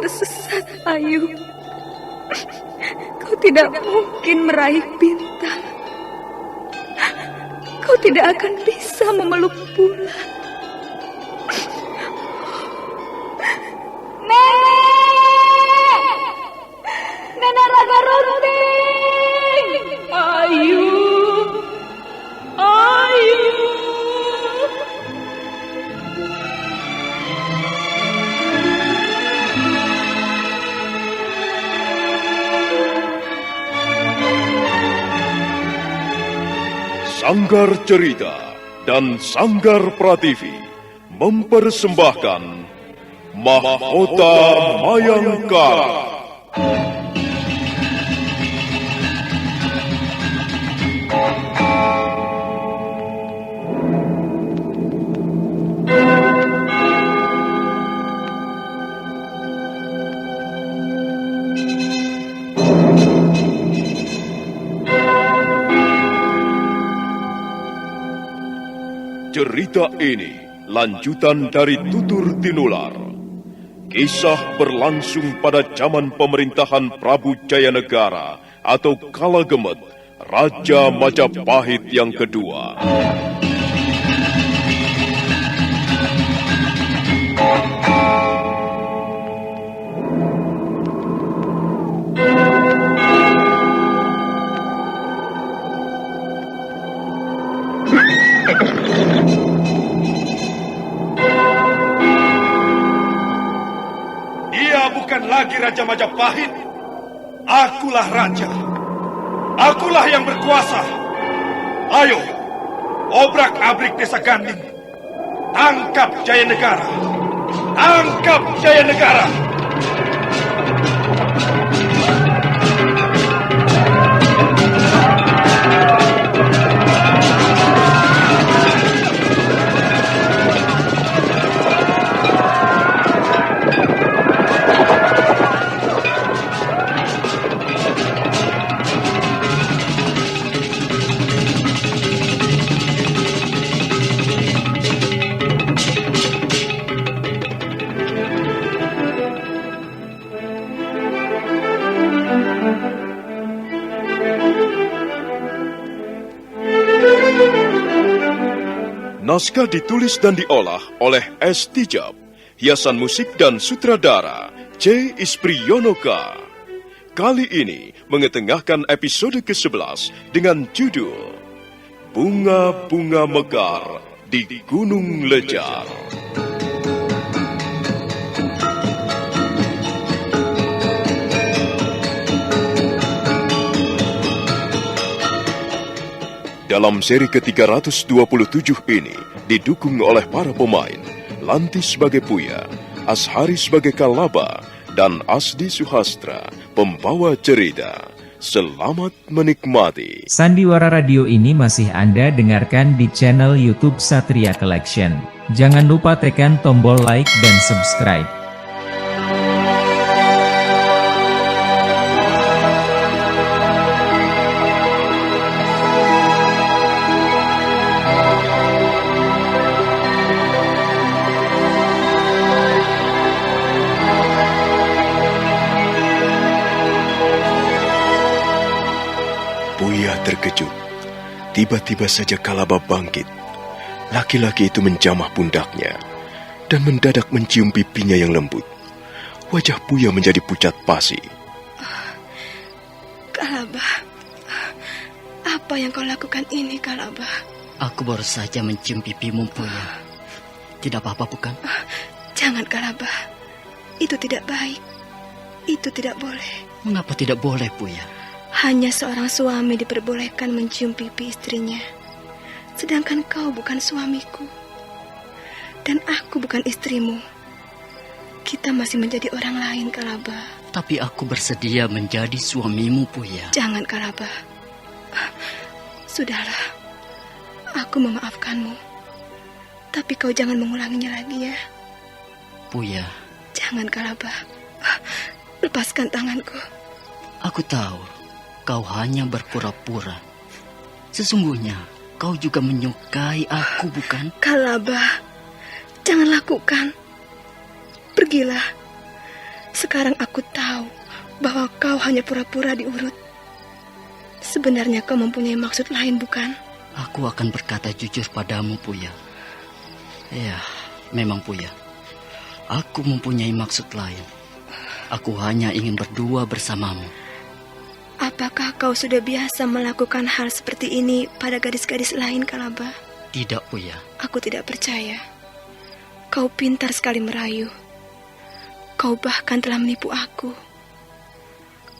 tersesat, Ayu. Kau tidak mungkin meraih bintang. Kau tidak akan bisa memeluk bulan. Nenek Raga Runting! Ayu! Sanggar Cerita dan Sanggar Prativi mempersembahkan Mahkota Mayangkara. Cerita ini lanjutan dari Tutur Tinular. Kisah berlangsung pada zaman pemerintahan Prabu Jayanegara atau Kala Gemet, Raja Majapahit yang kedua. Bukan lagi Raja Majapahit. Akulah raja. Akulah yang berkuasa. Ayo, obrak-abrik desa Ganding. Tangkap Jayanegara. Tangkap Jayanegara. Naskah ditulis dan diolah oleh S. Tijab, hiasan musik dan sutradara C. Isprionoka. Kali ini mengetengahkan episode ke-11 dengan judul Bunga-Bunga Mekar di Gunung Lejar. Dalam seri ke-327 ini didukung oleh para pemain Lanti sebagai Puya, Ashari sebagai Kalaba, dan Asdi Suhastra, pembawa cerita. Selamat menikmati. Sandiwara Radio ini masih Anda dengarkan di channel YouTube Satria Collection. Jangan lupa tekan tombol like dan subscribe. Buya terkejut. Tiba-tiba saja Kalaba bangkit. Laki-laki itu menjamah pundaknya dan mendadak mencium pipinya yang lembut. Wajah Buya menjadi pucat pasi. Kalaba, apa yang kau lakukan ini, Kalaba? Aku baru saja mencium pipimu, Buya. Tidak apa-apa, bukan? Jangan, Kalaba. Itu tidak baik. Itu tidak boleh. Mengapa tidak boleh, Buya? Hanya seorang suami diperbolehkan mencium pipi istrinya. Sedangkan kau bukan suamiku. Dan aku bukan istrimu. Kita masih menjadi orang lain, Kalaba. Tapi aku bersedia menjadi suamimu, Buya. Jangan, Kalaba. Sudahlah. Aku memaafkanmu. Tapi kau jangan mengulanginya lagi ya. Buya. Jangan, Kalaba. Lepaskan tanganku. Aku tahu kau hanya berpura-pura. Sesungguhnya kau juga menyukai aku, bukan? Kalaba, jangan lakukan. Pergilah. Sekarang aku tahu bahwa kau hanya pura-pura diurut. Sebenarnya kau mempunyai maksud lain, bukan? Aku akan berkata jujur padamu, Puya. Ya, memang Puya. Aku mempunyai maksud lain. Aku hanya ingin berdua bersamamu. Apakah kau sudah biasa melakukan hal seperti ini pada gadis-gadis lain, Kalaba? Tidak, Puya. Aku tidak percaya. Kau pintar sekali merayu. Kau bahkan telah menipu aku.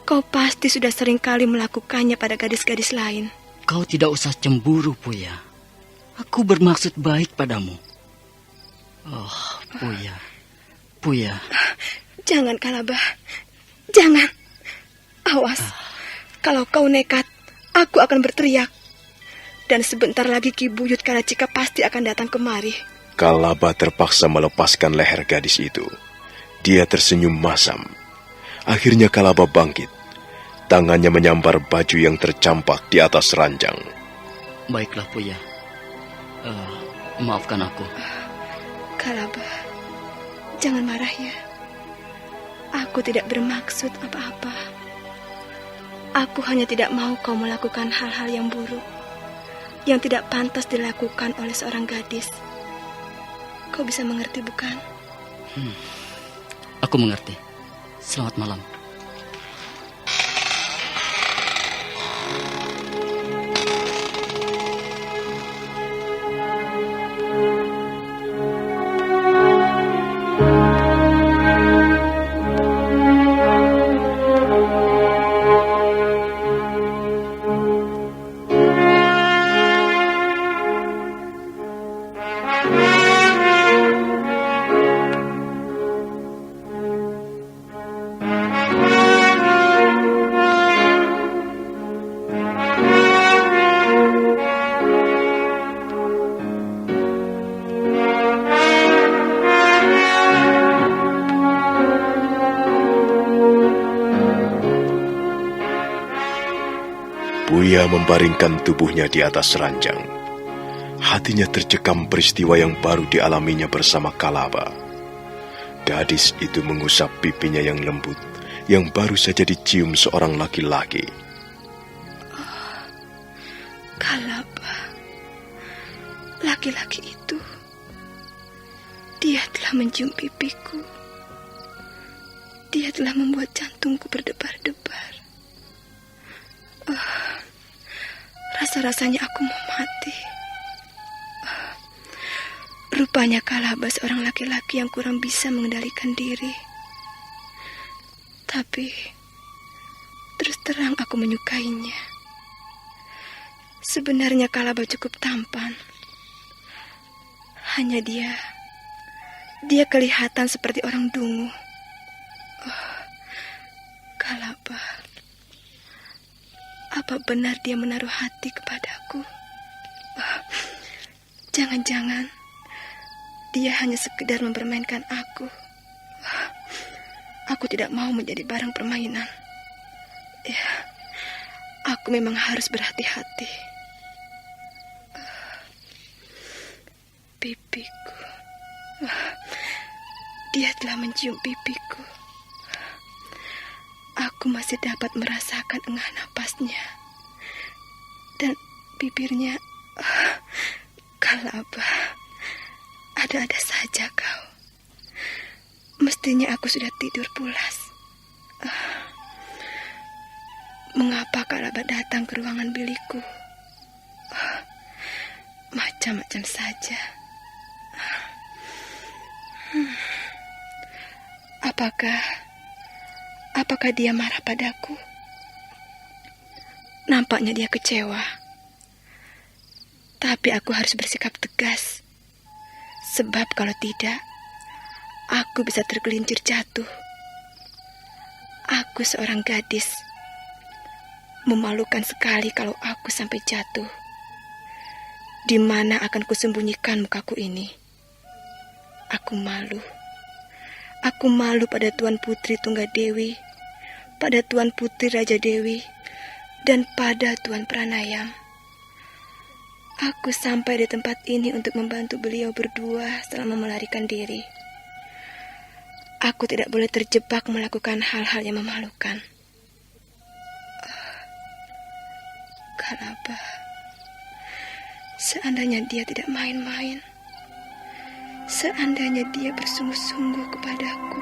Kau pasti sudah sering kali melakukannya pada gadis-gadis lain. Kau tidak usah cemburu, Puya. Aku bermaksud baik padamu. Oh, Puya. Puya. Jangan, Kalaba. Jangan. Awas. Kalau kau nekat, aku akan berteriak. Dan sebentar lagi Ki Buyut Kalacika pasti akan datang kemari. Kalaba terpaksa melepaskan leher gadis itu. Dia tersenyum masam. Akhirnya Kalaba bangkit. Tangannya menyambar baju yang tercampak di atas ranjang. Baiklah, Puya. Maafkan aku. Kalaba, jangan marah ya. Aku tidak bermaksud apa-apa. Aku hanya tidak mau kau melakukan hal-hal yang buruk, yang tidak pantas dilakukan oleh seorang gadis. Kau bisa mengerti, bukan? Aku mengerti. Selamat malam. Buya membaringkan tubuhnya di atas ranjang. Hatinya tercekam peristiwa yang baru dialaminya bersama Kalaba. Gadis itu mengusap pipinya yang lembut, yang baru saja dicium seorang laki-laki. Kalaba, laki-laki itu, dia telah mencium pipiku. Dia telah membuat jantungku berdebar-debar. Rasa-rasanya aku mau mati. Rupanya Kalaba seorang laki-laki yang kurang bisa mengendalikan diri. Tapi terus terang aku menyukainya. Sebenarnya Kalaba cukup tampan. Hanya dia kelihatan seperti orang dungu. Kalaba, apa benar dia menaruh hati kepadaku? Jangan-jangan dia hanya sekedar mempermainkan aku. Aku tidak mau menjadi barang permainan. Ya, aku memang harus berhati-hati. Pipiku. Dia telah mencium pipiku. Aku masih dapat merasakan engah napasnya. Dan bibirnya. Kalaba, ada-ada saja kau. Mestinya aku sudah tidur pulas. Mengapa Kalaba datang ke ruangan bilikku? Macam-macam saja. Apakah dia marah padaku? Nampaknya dia kecewa. Tapi aku harus bersikap tegas. Sebab kalau tidak, aku bisa tergelincir jatuh. Aku seorang gadis. Memalukan sekali kalau aku sampai jatuh. Di mana akan kusembunyikan mukaku ini? Aku malu. Aku malu pada Tuan Putri Tunggadewi, pada Tuan Putri Raja Dewi, dan pada Tuan Pranayam. Aku sampai di tempat ini untuk membantu beliau berdua selama melarikan diri. Aku tidak boleh terjebak melakukan hal-hal yang memalukan. Kalaba, seandainya dia tidak main-main, seandainya dia bersungguh-sungguh kepadaku.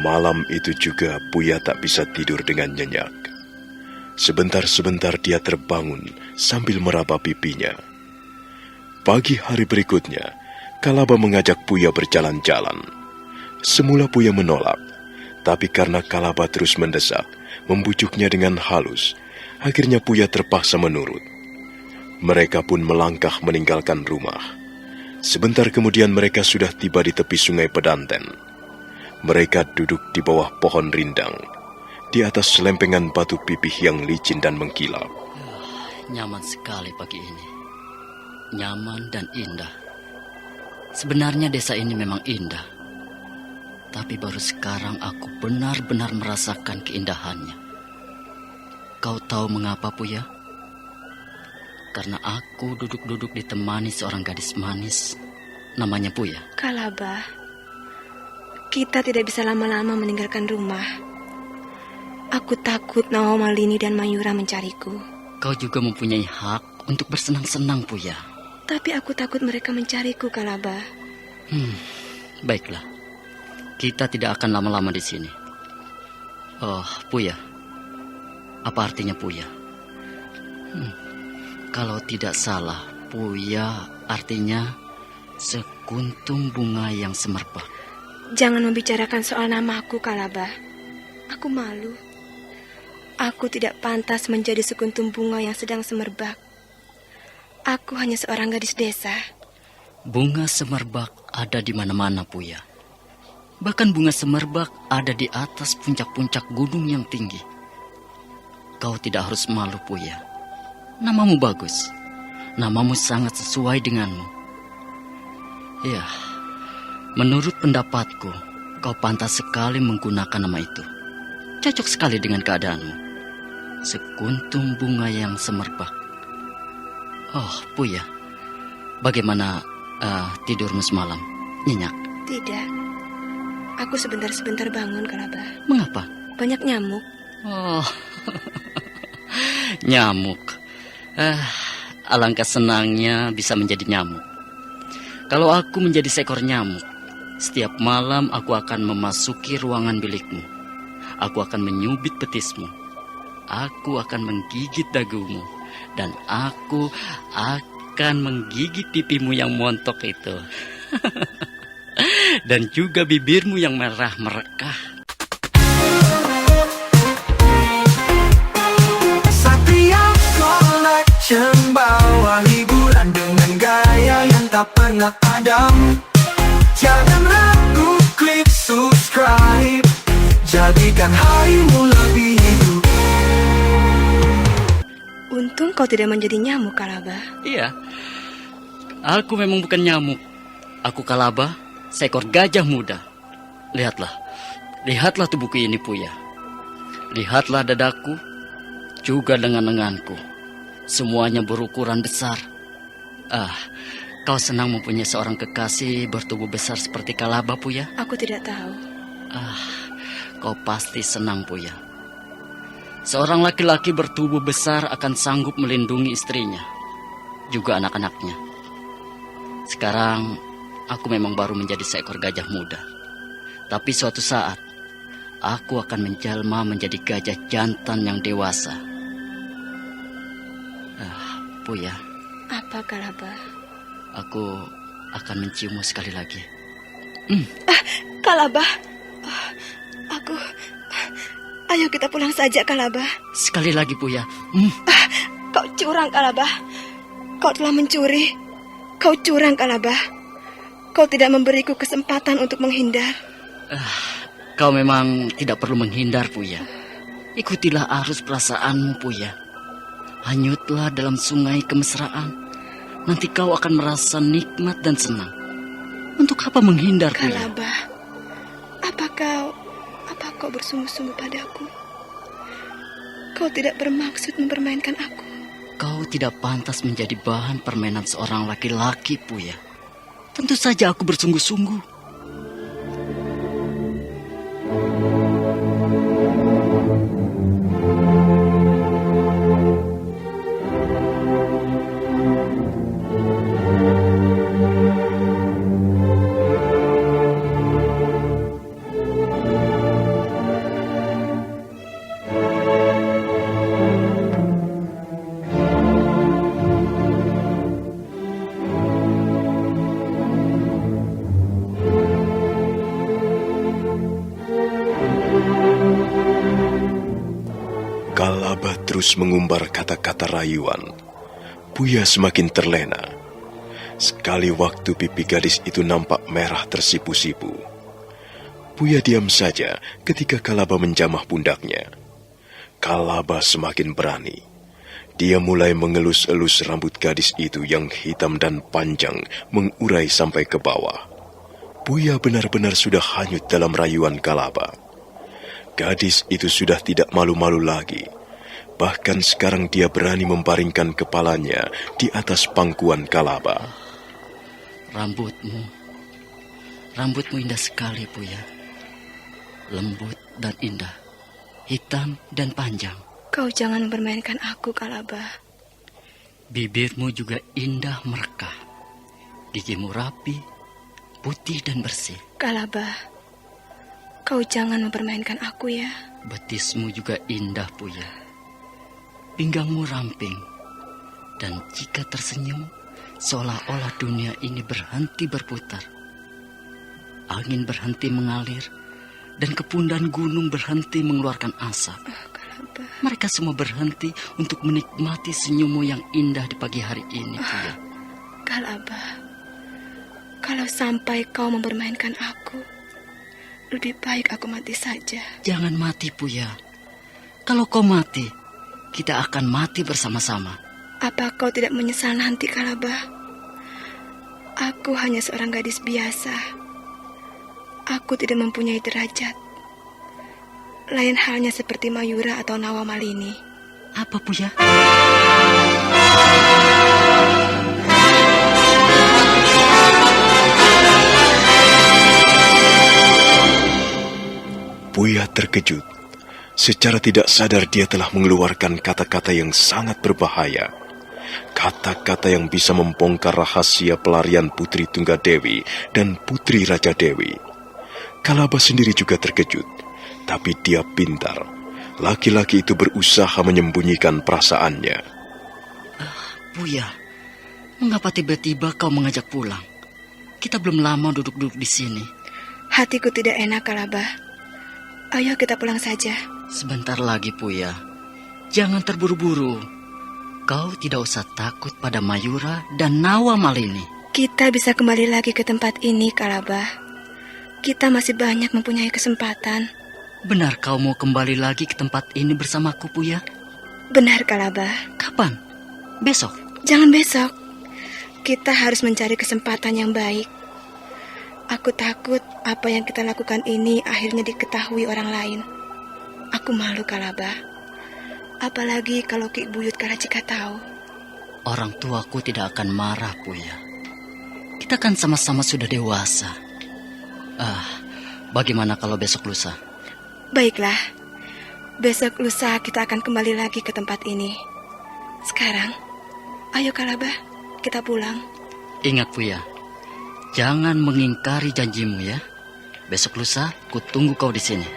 Malam itu juga Buya tak bisa tidur dengan nyenyak. Sebentar-sebentar dia terbangun sambil meraba pipinya. Pagi hari berikutnya, Kalaba mengajak Buya berjalan-jalan. Semula Buya menolak, tapi karena Kalaba terus mendesak, membujuknya dengan halus, akhirnya Buya terpaksa menurut. Mereka pun melangkah meninggalkan rumah. Sebentar kemudian mereka sudah tiba di tepi sungai Pedanten. Mereka duduk di bawah pohon rindang, di atas lempengan batu pipih yang licin dan mengkilap. Nyaman sekali pagi ini. Nyaman dan indah. Sebenarnya desa ini memang indah. Tapi baru sekarang aku benar-benar merasakan keindahannya. Kau tahu mengapa, Buya? Karena aku duduk-duduk ditemani seorang gadis manis, namanya Buya. Kalaba, kita tidak bisa lama-lama meninggalkan rumah. Aku takut Nawamalini dan Mayura mencariku. Kau juga mempunyai hak untuk bersenang-senang, Buya. Tapi aku takut mereka mencariku, Kalaba. Baiklah. Kita tidak akan lama-lama di sini. Oh, Buya. Apa artinya Buya? Kalau tidak salah, Buya artinya sekuntum bunga yang semerbak. Jangan membicarakan soal namaku, Kalaba. Aku malu. Aku tidak pantas menjadi sekuntum bunga yang sedang semerbak. Aku hanya seorang gadis desa. Bunga semerbak ada di mana-mana, Buya. Bahkan bunga semerbak ada di atas puncak-puncak gunung yang tinggi. Kau tidak harus malu, Buya. Namamu bagus. Namamu sangat sesuai denganmu. Ya, menurut pendapatku, kau pantas sekali menggunakan nama itu. Cocok sekali dengan keadaanmu. Sekuntum bunga yang semerbak. Oh, Buya, bagaimana tidurmu semalam? Nyenyak? Tidak. Aku sebentar-sebentar bangun, Kalaba. Mengapa? Banyak nyamuk. Oh, nyamuk. Alangkah senangnya bisa menjadi nyamuk. Kalau aku menjadi seekor nyamuk, setiap malam aku akan memasuki ruangan bilikmu. Aku akan menyubit betismu. Aku akan menggigit dagumu. Dan aku akan menggigit pipimu yang montok itu. Dan juga bibirmu yang merah merekah. Satria Collection bawa hiburan dengan gaya yang tak pernah padam. Jangan ragu, klik subscribe. Jadikan harimu lebih hidup. Untung kau tidak menjadi nyamuk, Kalaba. Iya, aku memang bukan nyamuk. Aku Kalaba, seekor gajah muda. Lihatlah tubuhku ini, Buya. Lihatlah dadaku, juga lengan-lenganku. Semuanya berukuran besar. Kau senang mempunyai seorang kekasih bertubuh besar seperti Kalaba, Buya? Aku tidak tahu. Kau pasti senang, Buya. Seorang laki-laki bertubuh besar akan sanggup melindungi istrinya, juga anak-anaknya. Sekarang, aku memang baru menjadi seekor gajah muda. Tapi suatu saat, aku akan menjelma menjadi gajah jantan yang dewasa. Buya. Apa, Kalaba? akan menciummu sekali lagi. Kalabah, aku... Ayo kita pulang saja, Kalabah. Sekali lagi, Puya. Kau curang, Kalabah. Kau telah mencuri. Kau curang, Kalabah. Kau tidak memberiku kesempatan untuk menghindar. Kau memang tidak perlu menghindar, Puya. Ikutilah arus perasaanmu, Puya. Hanyutlah dalam sungai kemesraan. Nanti kau akan merasa nikmat dan senang. Untuk apa menghindar, Puya? Kalabah, apa kau bersungguh-sungguh padaku? Kau tidak bermaksud mempermainkan aku. Kau tidak pantas menjadi bahan permainan seorang laki-laki, Puya. Tentu saja aku bersungguh-sungguh. Kalabah terus mengumbar kata-kata rayuan. Buya semakin terlena. Sekali waktu pipi gadis itu nampak merah tersipu-sipu. Buya diam saja ketika Kalabah menjamah pundaknya. Kalabah semakin berani. Dia mulai mengelus-elus rambut gadis itu yang hitam dan panjang mengurai sampai ke bawah. Buya benar-benar sudah hanyut dalam rayuan Kalabah. Gadis itu sudah tidak malu-malu lagi. Bahkan sekarang dia berani membaringkan kepalanya di atas pangkuan Kalabah. Rambutmu indah sekali, Buya. Lembut dan indah, hitam dan panjang. Kau jangan mempermainkan aku, Kalabah. Bibirmu juga indah merekah. Gigimu rapi, putih dan bersih. Kalabah, kau jangan mempermainkan aku ya. Betismu juga indah, Buya. Pinggangmu ramping. Dan jika tersenyum, seolah-olah dunia ini berhenti berputar. Angin berhenti mengalir, dan kepundan gunung berhenti mengeluarkan asap. Kalabah. Mereka semua berhenti untuk menikmati senyummu yang indah di pagi hari ini, Buya. Kalabah, kalau sampai kau mempermainkan aku, lebih baik aku mati saja. Jangan mati, Buya. Kalau kau mati, kita akan mati bersama-sama. Apa kau tidak menyesal nanti, Kalabah? Aku hanya seorang gadis biasa. Aku tidak mempunyai derajat. Lain halnya seperti Mayura atau Nawa Malini. Apa, Buya? Buya terkejut. Secara tidak sadar dia telah mengeluarkan kata-kata yang sangat berbahaya. Kata-kata yang bisa membongkar rahasia pelarian Putri Tunggadewi dan Putri Raja Dewi. Kalabah sendiri juga terkejut. Tapi dia pintar. Laki-laki itu berusaha menyembunyikan perasaannya. Buya, mengapa tiba-tiba kau mengajak pulang? Kita belum lama duduk-duduk di sini. Hatiku tidak enak, Kalabah. Ayo kita pulang saja. Sebentar lagi, Buya. Jangan terburu-buru. Kau tidak usah takut pada Mayura dan Nawa Malini. Kita bisa kembali lagi ke tempat ini, Kalabah. Kita masih banyak mempunyai kesempatan. Benar kau mau kembali lagi ke tempat ini bersamaku, Buya? Benar, Kalabah. Kapan? Besok? Jangan besok. Kita harus mencari kesempatan yang baik. Aku takut apa yang kita lakukan ini akhirnya diketahui orang lain. Aku malu, Kalabah. Apalagi kalau Ki Buyut Kalacika tahu. Orang tuaku tidak akan marah, Buya. Kita kan sama-sama sudah dewasa. Bagaimana kalau besok lusa? Baiklah. Besok lusa kita akan kembali lagi ke tempat ini. Sekarang, ayo Kalabah, kita pulang. Ingat, Buya. Jangan mengingkari janjimu ya. Besok lusa, ku tunggu kau di sini.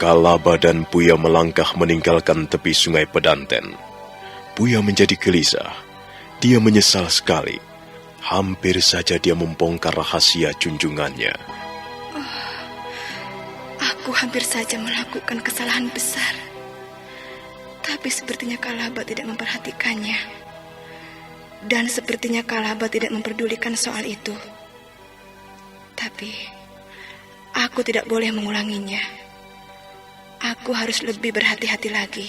Kalaba dan Puya melangkah meninggalkan tepi sungai Pedanten. Puya menjadi gelisah. Dia menyesal sekali. Hampir saja dia membongkar rahasia junjungannya. Aku hampir saja melakukan kesalahan besar. Tapi sepertinya Kalaba tidak memperhatikannya. Dan sepertinya Kalaba tidak memperdulikan soal itu. Tapi aku tidak boleh mengulanginya. Aku harus lebih berhati-hati lagi.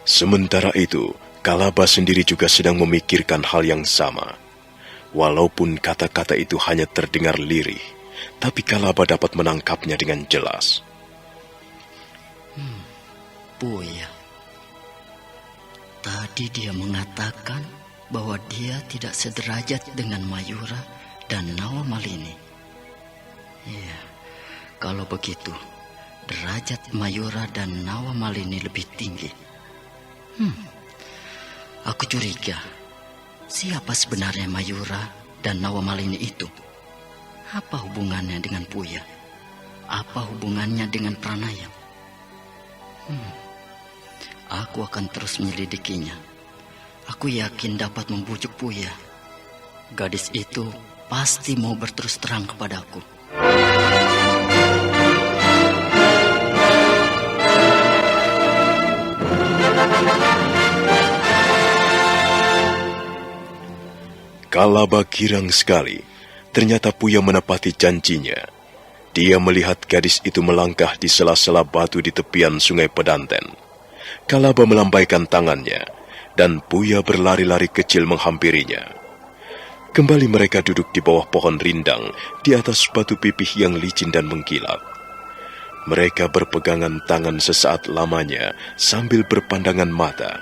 Sementara itu, Kalaba sendiri juga sedang memikirkan hal yang sama. Walaupun kata-kata itu hanya terdengar lirih, tapi Kalaba dapat menangkapnya dengan jelas. Puya. Tadi dia mengatakan bahwa dia tidak sederajat dengan Mayura dan Nawamalini. Ya, kalau begitu, derajat Mayura dan Nawamalini lebih tinggi. Aku curiga, siapa sebenarnya Mayura dan Nawamalini itu? Apa hubungannya dengan Puya? Apa hubungannya dengan Pranaya? Aku akan terus menyelidikinya. Aku yakin dapat membujuk Puya. Gadis itu pasti mau berterus terang kepadaku. Kalaba girang sekali. Ternyata Puya menepati janjinya. Dia melihat gadis itu melangkah di sela-sela batu di tepian sungai Pedanten. Kalaba melambaikan tangannya, dan Puya berlari-lari kecil menghampirinya. Kembali mereka duduk di bawah pohon rindang, di atas batu pipih yang licin dan mengkilat. Mereka berpegangan tangan sesaat lamanya, sambil berpandangan mata.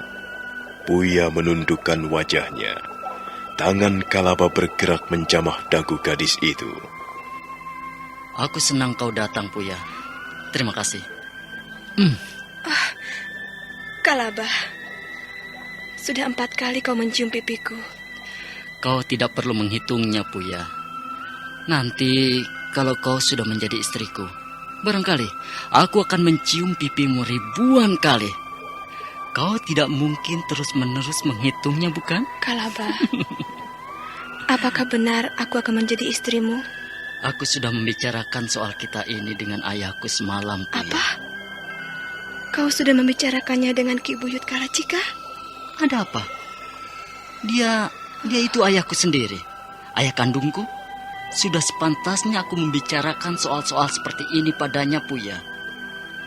Puya menundukkan wajahnya. Tangan Kalaba bergerak menjamah dagu gadis itu. Aku senang kau datang, Puya. Terima kasih. Kalaba, sudah 4 kali kau mencium pipiku. Kau tidak perlu menghitungnya, Puya. Nanti kalau kau sudah menjadi istriku, barangkali aku akan mencium pipimu ribuan kali. Kau tidak mungkin terus-menerus menghitungnya, bukan? Kalaba, apakah benar aku akan menjadi istrimu? Aku sudah membicarakan soal kita ini dengan ayahku semalam, Puya. Apa? Kau sudah membicarakannya dengan Ki Buyut Kalacika? Ada apa? Dia itu ayahku sendiri. Ayah kandungku. Sudah sepantasnya aku membicarakan soal-soal seperti ini padanya, Puya.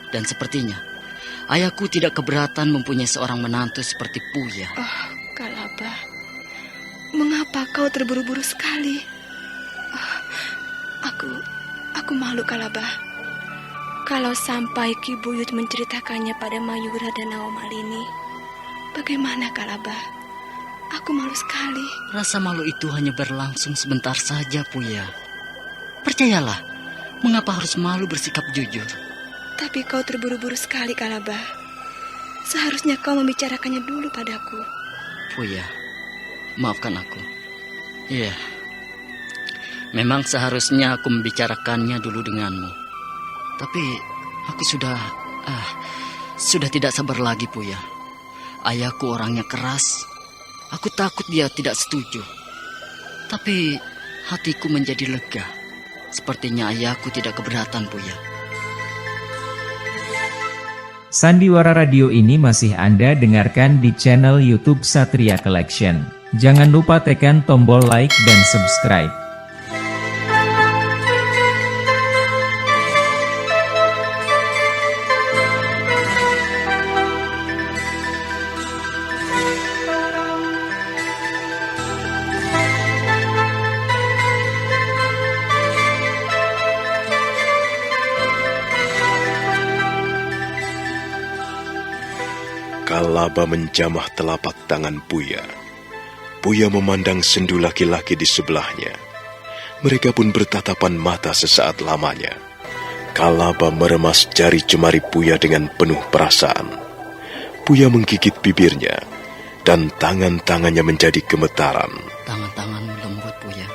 Dan sepertinya ayahku tidak keberatan mempunyai seorang menantu seperti Puya. Oh, Kalaba, mengapa kau terburu-buru sekali? Oh, aku malu, Kalaba. Kalau sampai Ki Buyut menceritakannya pada Mayura dan Nawamalini, bagaimana, Kalaba? Aku malu sekali. Rasa malu itu hanya berlangsung sebentar saja, Puya. Percayalah, mengapa harus malu bersikap jujur? Tapi kau terburu-buru sekali, Kalaba. Seharusnya kau membicarakannya dulu padaku. Puya, maafkan aku. Iya, memang seharusnya aku membicarakannya dulu denganmu. Tapi aku sudah tidak sabar lagi, Puya. Ayahku orangnya keras. Aku takut dia tidak setuju. Tapi hatiku menjadi lega. Sepertinya ayahku tidak keberatan, Puya. Sandiwara Radio ini masih Anda dengarkan di channel YouTube Satria Collection. Jangan lupa tekan tombol like dan subscribe. Kalaba menjamah telapak tangan Puya. Puya memandang sendu laki-laki di sebelahnya. Mereka pun bertatapan mata sesaat lamanya. Kalaba meremas jari jemari Puya dengan penuh perasaan. Puya menggigit bibirnya, dan tangan-tangannya menjadi gemetaran. Tangan-tanganmu lembut, Puya.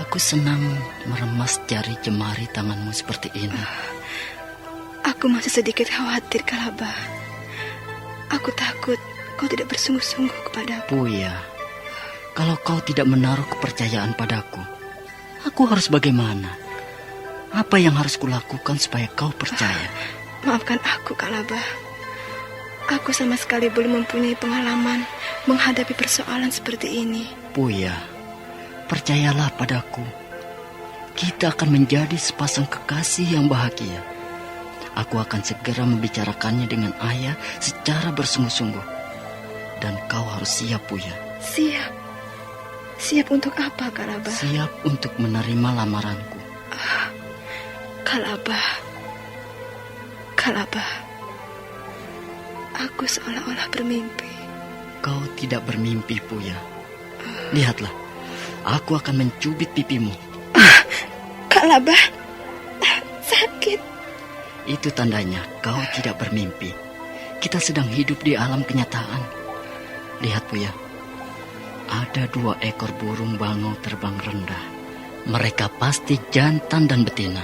Aku senang meremas jari jemari tanganmu seperti ini. Aku masih sedikit khawatir, Kalabah. Aku takut kau tidak bersungguh-sungguh kepadaku. Puya, kalau kau tidak menaruh kepercayaan padaku, aku harus bagaimana? Apa yang harus kulakukan supaya kau percaya? Maafkan aku, Kalabah. Aku sama sekali belum mempunyai pengalaman menghadapi persoalan seperti ini. Puya, percayalah padaku. Kita akan menjadi sepasang kekasih yang bahagia. Aku akan segera membicarakannya dengan ayah secara bersungguh-sungguh. Dan kau harus siap, Puya. Siap? Siap untuk apa, Kalabah? Siap untuk menerima lamaranku. Kalabah, aku seolah-olah bermimpi. Kau tidak bermimpi, Puya. Lihatlah, aku akan mencubit pipimu. Kalabah, sakit. Itu tandanya kau tidak bermimpi. Kita sedang hidup di alam kenyataan. Lihat, Puya. Ada 2 ekor burung bangau terbang rendah. Mereka pasti jantan dan betina.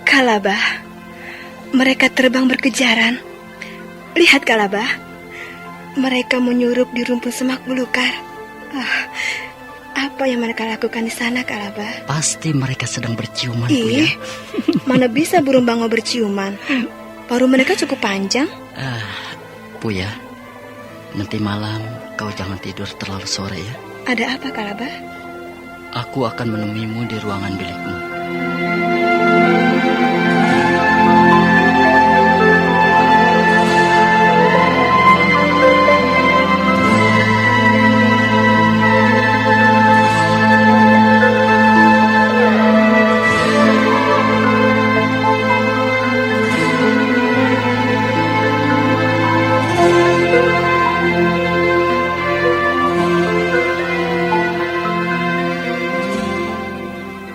Kalabah, mereka terbang berkejaran. Lihat, Kalabah, mereka menyurup di rumpun semak belukar. Apa yang mereka lakukan di sana, Kalabah? Pasti mereka sedang berciuman, Puya. Mana bisa burung bangau berciuman? Paruh mereka cukup panjang. Puya, nanti malam kau jangan tidur terlalu sore ya. Ada apa, Kalabah? Aku akan menemuimu di ruangan bilikmu.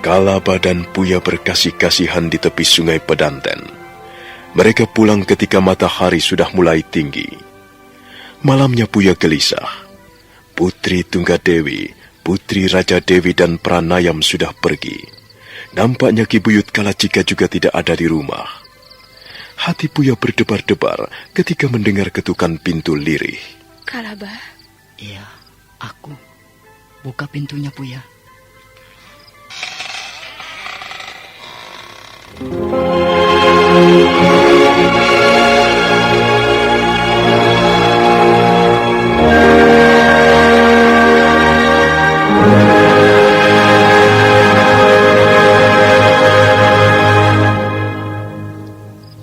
Kalabah dan Puya berkasih-kasihan di tepi sungai Pedanten. Mereka pulang ketika matahari sudah mulai tinggi. Malamnya Puya gelisah. Putri Tunggadewi, Putri Raja Dewi dan Pranayam sudah pergi. Nampaknya Ki Buyut Kalacika juga tidak ada di rumah. Hati Puya berdebar-debar ketika mendengar ketukan pintu lirih. Kalabah? Iya, aku. Buka pintunya, Puya.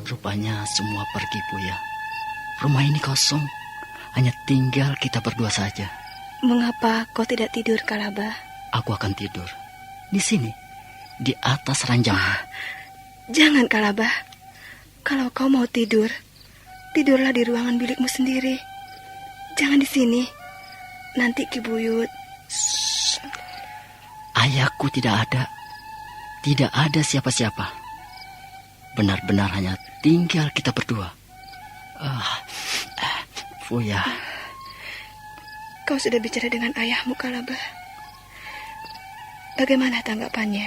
Rupanya semua pergi, Puya. Rumah ini kosong. Hanya tinggal kita berdua saja. Mengapa kau tidak tidur, Kalabah? Aku akan tidur. Di sini. Di atas ranjangmu. Jangan, Kalabah. Kalau kau mau tidur, tidurlah di ruangan bilikmu sendiri. Jangan di sini. Nanti Ki Buyut. Ayahku tidak ada. Tidak ada siapa-siapa. Benar-benar hanya tinggal kita berdua. Puya. Kau sudah bicara dengan ayahmu, Kalabah. Bagaimana tanggapannya?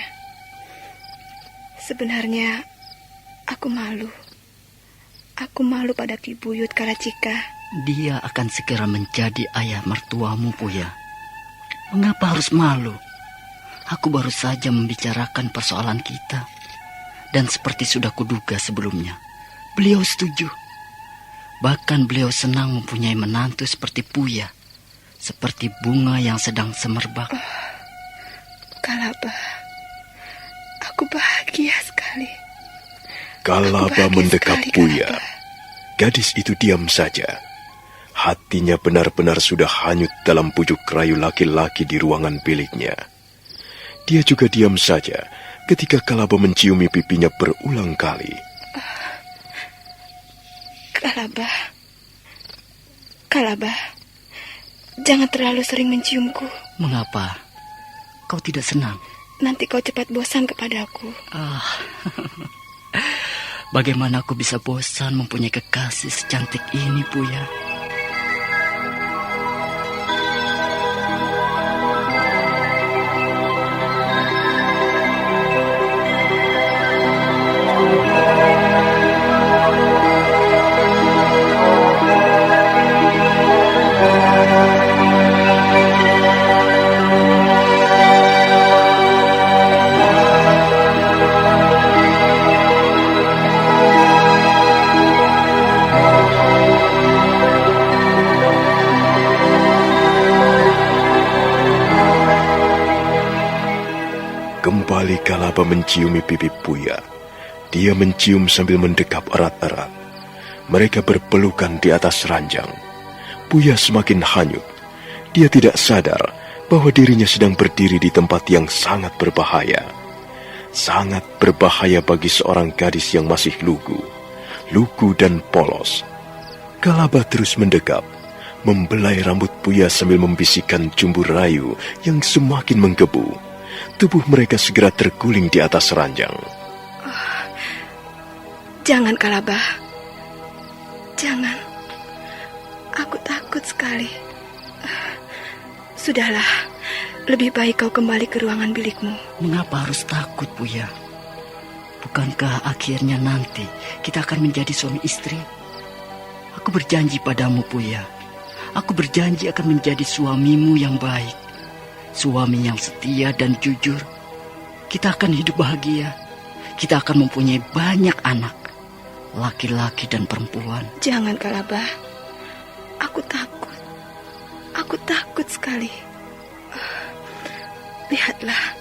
Sebenarnya aku malu. Aku malu pada Ki Buyut Kalacika. Dia akan segera menjadi ayah mertuamu, Puya. Mengapa harus malu? Aku baru saja membicarakan persoalan kita. Dan seperti sudah kuduga sebelumnya, beliau setuju. Bahkan beliau senang mempunyai menantu seperti Puya. Seperti bunga yang sedang semerbak. Kalabah, aku bahagia sekali. Kalabah mendekap Puya. Gadis itu diam saja. Hatinya benar-benar sudah hanyut dalam pucuk rayu laki-laki di ruangan biliknya. Dia juga diam saja ketika Kalabah menciumi pipinya berulang kali. Kalabah, jangan terlalu sering menciumku. Mengapa? Kau tidak senang? Nanti kau cepat bosan kepadaku. Bagaimana aku bisa bosan mempunyai kekasih secantik ini, Puya? Kalaba menciumi pipi Puya. Dia mencium sambil mendekap erat-erat. Mereka berpelukan di atas ranjang. Puya semakin hanyut. Dia tidak sadar bahwa dirinya sedang berdiri di tempat yang sangat berbahaya. Sangat berbahaya bagi seorang gadis yang masih lugu dan polos. Kalaba terus mendekap, membelai rambut Puya sambil membisikkan jumbu rayu yang semakin menggebu. Tubuh mereka segera terguling di atas ranjang. Jangan, Kalaba. Jangan. Aku takut sekali. Sudahlah, lebih baik kau kembali ke ruangan bilikmu. Mengapa harus takut, Puya? Bukankah akhirnya nanti kita akan menjadi suami istri? Aku berjanji padamu, Puya. Aku berjanji akan menjadi suamimu yang baik. Suami yang setia dan jujur. Kita akan hidup bahagia. Kita akan mempunyai banyak anak. Laki-laki dan perempuan. Jangan, Kalaba. Aku takut. Aku takut sekali. Lihatlah.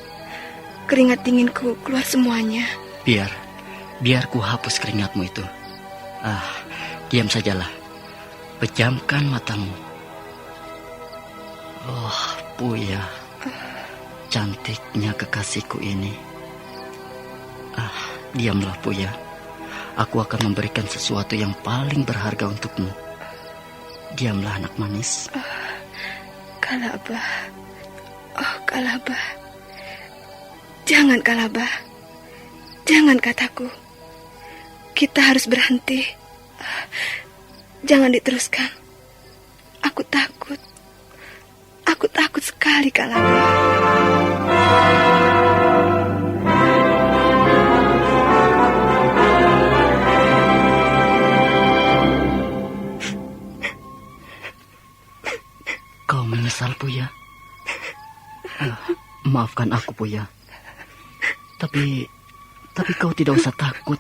Keringat dinginku keluar semuanya. Biar ku hapus keringatmu itu. Diam sajalah. Pejamkan matamu. Oh, Puya. Cantiknya kekasihku ini. Diamlah, Puya. Aku akan memberikan sesuatu yang paling berharga untukmu. Diamlah, anak manis. Kalaba. Oh, Kalaba. Jangan, Kalaba. Jangan, kataku. Kita harus berhenti. Jangan diteruskan. Aku takut. Aku takut sekali, Kalaba. Kau menyesal, Puya? Maafkan aku, Puya. Tapi kau tidak usah takut.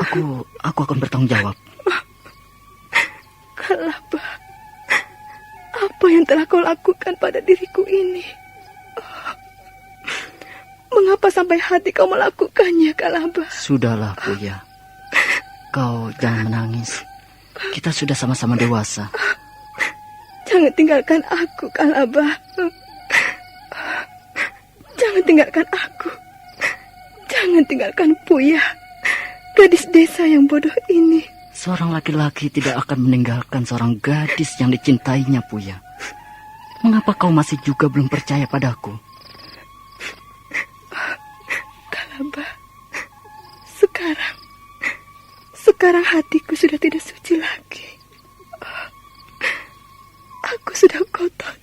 Aku akan bertanggung jawab. Kalaba, apa yang telah kau lakukan pada diriku ini? Mengapa sampai hati kau melakukannya, Kalaba? Sudahlah, Puya. Kau jangan menangis. Kita sudah sama-sama dewasa. Jangan tinggalkan aku, Kalaba. Jangan tinggalkan aku. Jangan tinggalkan Puya, gadis desa yang bodoh ini. Seorang laki-laki tidak akan meninggalkan seorang gadis yang dicintainya, Puya. Mengapa kau masih juga belum percaya padaku? Kalaba, sekarang hatiku sudah tidak suci lagi. Aku sudah kotor.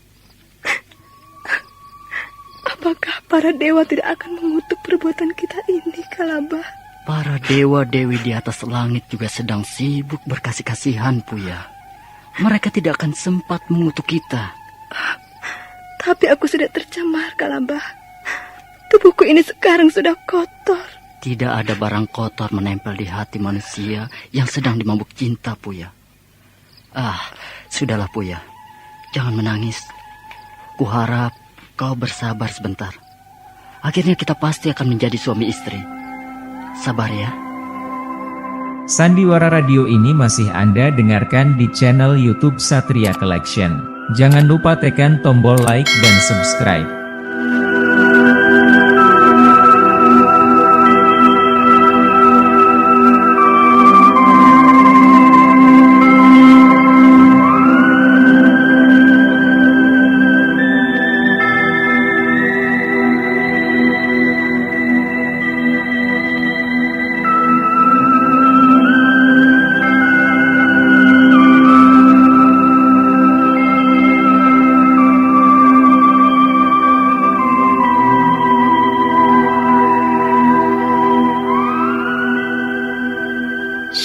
Apakah para dewa tidak akan mengutuk perbuatan kita ini, Kalaba? Para dewa-dewi di atas langit juga sedang sibuk berkasih-kasihan, Puya. Mereka tidak akan sempat mengutuk kita. Tapi aku sudah tercemar, Kalaba. Tubuhku ini sekarang sudah kotor. Tidak ada barang kotor menempel di hati manusia yang sedang dimabuk cinta, Puya. Sudahlah, Puya. Jangan menangis. Kuharap kau bersabar sebentar. Akhirnya kita pasti akan menjadi suami istri. Sabar ya. Sandiwara Radio ini masih Anda dengarkan di channel YouTube Satria Collection. Jangan lupa tekan tombol like dan subscribe.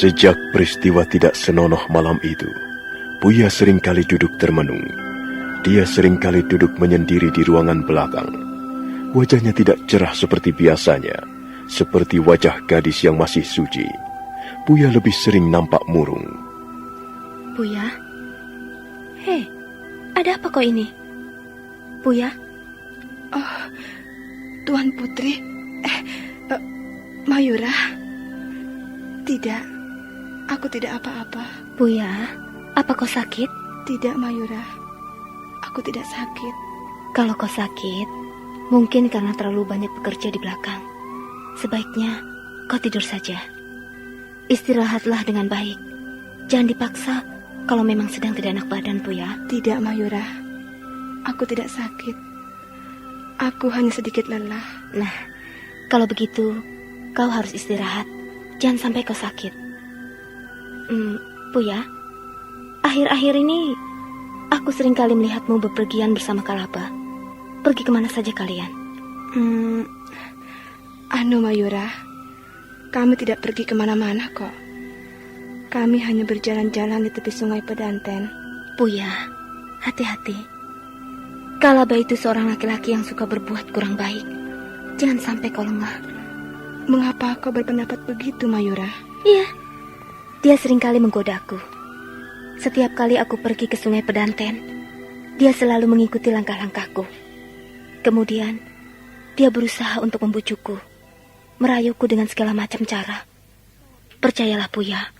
Sejak peristiwa tidak senonoh malam itu, Puya seringkali duduk termenung. Dia seringkali duduk menyendiri di ruangan belakang. Wajahnya tidak cerah seperti biasanya, seperti wajah gadis yang masih suci. Puya lebih sering nampak murung. Puya? Hei, ada apa kau ini? Puya? Oh, Tuan Putri, Mayura? Tidak, aku tidak apa-apa. Buya, apa kau sakit? Tidak, Mayura. Aku tidak sakit. Kalau kau sakit, mungkin karena terlalu banyak bekerja di belakang. Sebaiknya kau tidur saja. Istirahatlah dengan baik. Jangan dipaksa kalau memang sedang tidak enak badan, Buya. Tidak, Mayura. Aku tidak sakit. Aku hanya sedikit lelah. Nah, kalau begitu, kau harus istirahat. Jangan sampai kau sakit. Buya, akhir-akhir ini aku sering kali melihatmu bepergian bersama Kalaba. Pergi kemana saja kalian? Mayura, kami tidak pergi kemana-mana kok. Kami hanya berjalan-jalan di tepi sungai Pedanten. Buya, hati-hati. Kalaba itu seorang laki-laki yang suka berbuat kurang baik. Jangan sampai kau lengah. Mengapa kau berpendapat begitu, Mayura? Iya, dia seringkali menggodaku. Setiap kali aku pergi ke sungai Pedanten, dia selalu mengikuti langkah-langkahku. Kemudian, dia berusaha untuk membujukku, merayuku dengan segala macam cara. Percayalah, Buya,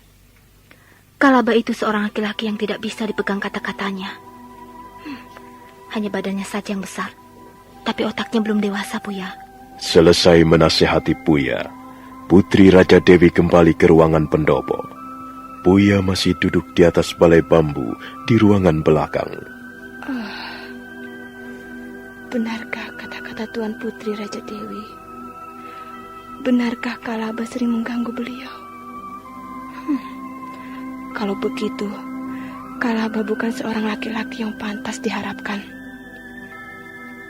Kalaba itu seorang laki-laki yang tidak bisa dipegang kata-katanya. Hanya badannya saja yang besar, tapi otaknya belum dewasa, Buya. Selesai menasihati Buya, Putri Raja Dewi kembali ke ruangan pendopo. Buya masih duduk di atas balai bambu di ruangan belakang. Benarkah kata-kata Tuan Putri Raja Dewi? Benarkah Kalaba sering mengganggu beliau? Kalau begitu, Kalaba bukan seorang laki-laki yang pantas diharapkan.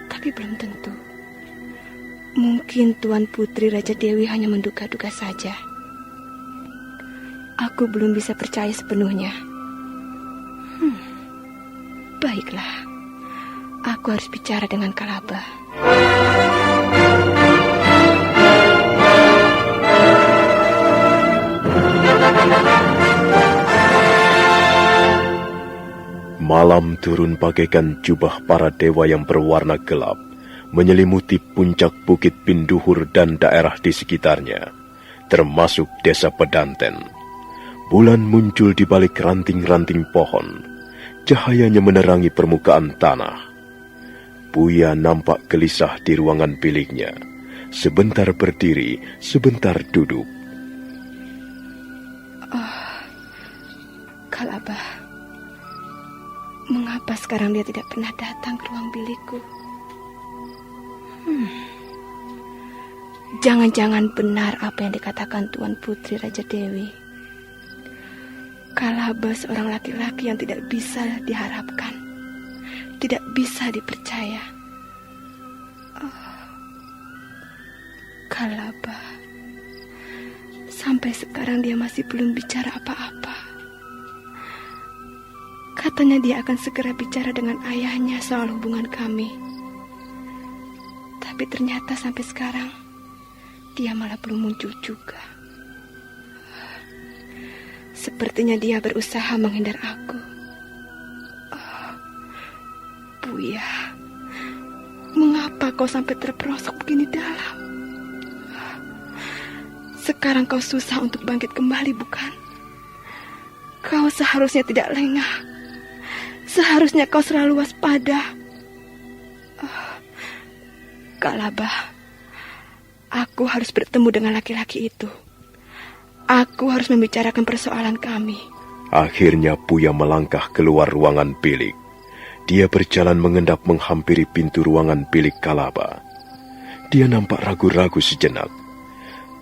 Tapi belum tentu. Mungkin Tuan Putri Raja Dewi hanya menduga-duga saja. Aku belum bisa percaya sepenuhnya. Baiklah, aku harus bicara dengan Kalaba. Malam turun bagaikan jubah para dewa yang berwarna gelap, menyelimuti puncak Bukit Pinduhur dan daerah di sekitarnya, termasuk desa Pedanten. Bulan muncul di balik ranting-ranting pohon, cahayanya menerangi permukaan tanah. Buya nampak gelisah di ruangan biliknya, sebentar berdiri, sebentar duduk. Kalaba, mengapa sekarang dia tidak pernah datang ke ruang bilikku? Jangan-jangan benar apa yang dikatakan Tuan Putri Raja Dewi. Kalaba seorang laki-laki yang tidak bisa diharapkan, tidak bisa dipercaya. Kalaba, sampai sekarang dia masih belum bicara apa-apa. Katanya dia akan segera bicara dengan ayahnya soal hubungan kami. Tapi ternyata sampai sekarang dia malah belum muncul juga. Sepertinya dia berusaha menghindar aku. Buya, mengapa kau sampai terperosok begini dalam? Sekarang kau susah untuk bangkit kembali, bukan? Kau seharusnya tidak lengah. Seharusnya kau selalu waspada. Kalaba, aku harus bertemu dengan laki-laki itu. Aku harus membicarakan persoalan kami. Akhirnya Buya melangkah keluar ruangan bilik. Dia berjalan mengendap menghampiri pintu ruangan bilik Kalaba. Dia nampak ragu-ragu sejenak.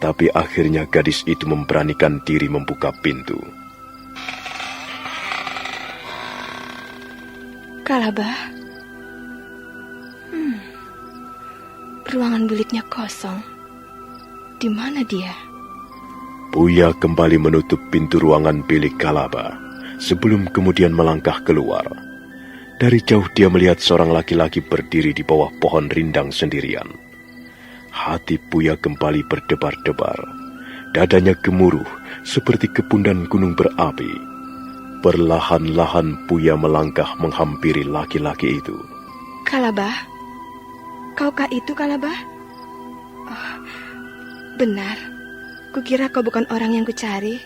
Tapi akhirnya gadis itu memberanikan diri membuka pintu. Kalaba, ruangan biliknya kosong. Di mana dia? Buya kembali menutup pintu ruangan bilik Kalaba, sebelum kemudian melangkah keluar. Dari jauh dia melihat seorang laki-laki berdiri di bawah pohon rindang sendirian. Hati Buya kembali berdebar-debar. Dadanya gemuruh seperti kepundan gunung berapi. Perlahan-lahan Buya melangkah menghampiri laki-laki itu. Kalaba? Kaukah itu, Kalaba? Benar, kukira kau bukan orang yang kucari.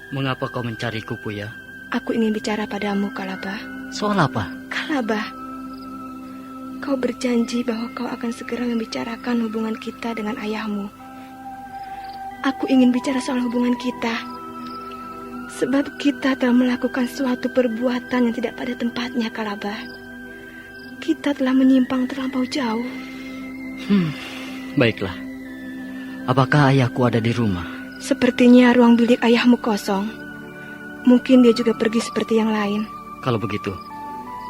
Mengapa kau mencariku, Puya? Aku ingin bicara padamu, Kalabah. Soal apa? Kalabah, kau berjanji bahwa kau akan segera membicarakan hubungan kita dengan ayahmu. Aku ingin bicara soal hubungan kita. Sebab kita telah melakukan suatu perbuatan yang tidak pada tempatnya, Kalabah. Kita telah menyimpang terlampau jauh. Baiklah. Apakah ayahku ada di rumah? Sepertinya ruang bilik ayahmu kosong. Mungkin dia juga pergi seperti yang lain. Kalau begitu,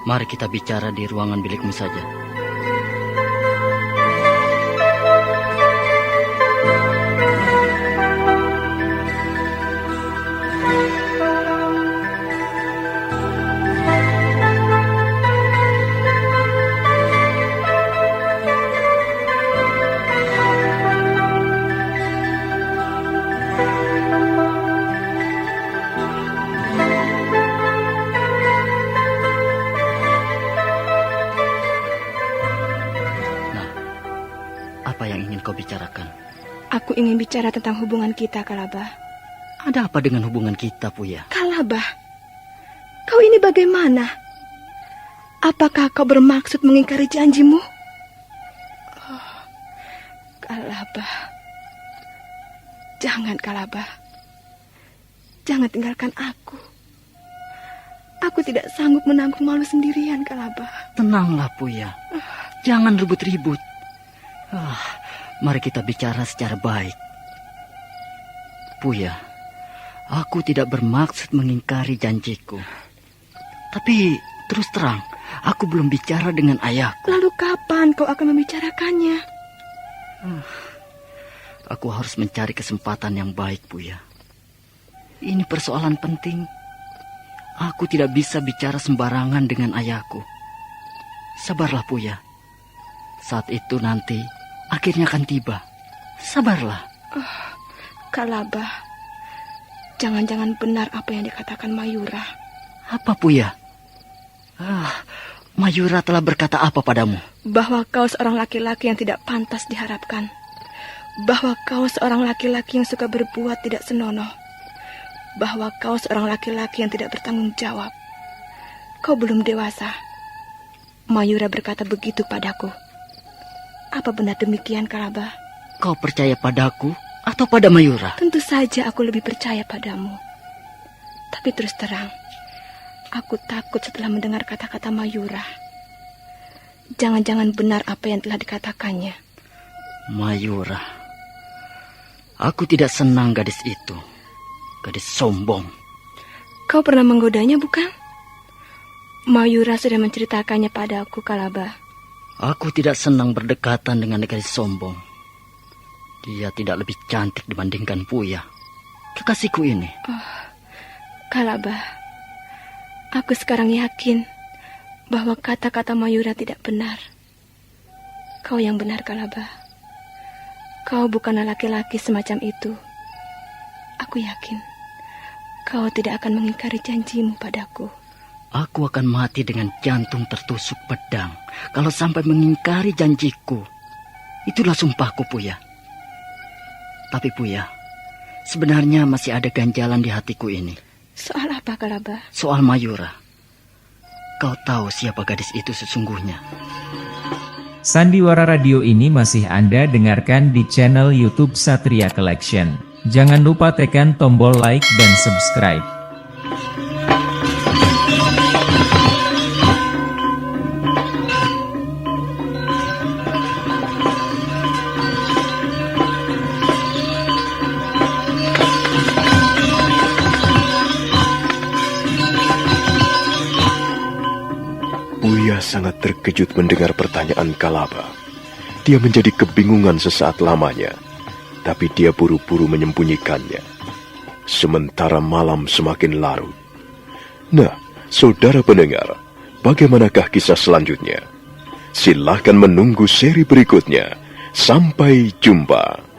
mari kita bicara di ruangan bilikmu saja. Apa yang ingin kau bicarakan? Aku ingin bicara tentang hubungan kita, Kalabah. Ada apa dengan hubungan kita, Puya? Kalabah, kau ini bagaimana? Apakah kau bermaksud mengingkari janjimu? Oh, Kalabah. Jangan, Kalabah. Jangan tinggalkan aku. Aku tidak sanggup menanggung malu sendirian, Kalabah. Tenanglah, Puya. Jangan ribut-ribut. Mari kita bicara secara baik. Puya, aku tidak bermaksud mengingkari janjiku. Tapi terus terang, aku belum bicara dengan ayahku. Lalu kapan kau akan membicarakannya? Aku harus mencari kesempatan yang baik, Puya. Ini persoalan penting. Aku tidak bisa bicara sembarangan dengan ayahku. Sabarlah, Puya. Saat itu nanti akhirnya akan tiba. Sabarlah. Kalabah, jangan-jangan benar apa yang dikatakan Mayura. Apa, Puya? Mayura telah berkata apa padamu? Bahwa kau seorang laki-laki yang tidak pantas diharapkan. Bahwa kau seorang laki-laki yang suka berbuat tidak senonoh. Bahwa kau seorang laki-laki yang tidak bertanggung jawab. Kau belum dewasa. Mayura berkata begitu padaku. Apa benar demikian, Kalabah? Kau percaya padaku atau pada Mayura? Tentu saja aku lebih percaya padamu. Tapi terus terang, aku takut setelah mendengar kata-kata Mayura. Jangan-jangan benar apa yang telah dikatakannya. Mayura. Aku tidak senang gadis itu. Gadis sombong. Kau pernah menggodanya, bukan? Mayura sudah menceritakannya padaku, Kalabah. Aku tidak senang berdekatan dengan gadis sombong. Dia tidak lebih cantik dibandingkan Puya, kekasihku ini. Kalabah, aku sekarang yakin bahwa kata-kata Mayura tidak benar. Kau yang benar, Kalabah. Kau bukanlah laki-laki semacam itu. Aku yakin kau tidak akan mengingkari janjimu padaku. Aku akan mati dengan jantung tertusuk pedang kalau sampai mengingkari janjiku. Itulah sumpahku, Puya. Tapi Puya, sebenarnya masih ada ganjalan di hatiku ini. Soal apa, Kalabah? Soal Mayura. Kau tahu siapa gadis itu sesungguhnya? Sandiwara Radio ini masih Anda dengarkan di channel YouTube Satria Collection. Jangan lupa tekan tombol like dan subscribe. Buya sangat terkejut mendengar pertanyaan Kalabah. Dia menjadi kebingungan sesaat lamanya, tapi dia buru-buru menyembunyikannya. Sementara malam semakin larut. Nah, saudara pendengar, bagaimanakah kisah selanjutnya? Silahkan menunggu seri berikutnya. Sampai jumpa.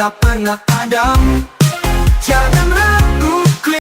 tak pernah padam. Jangan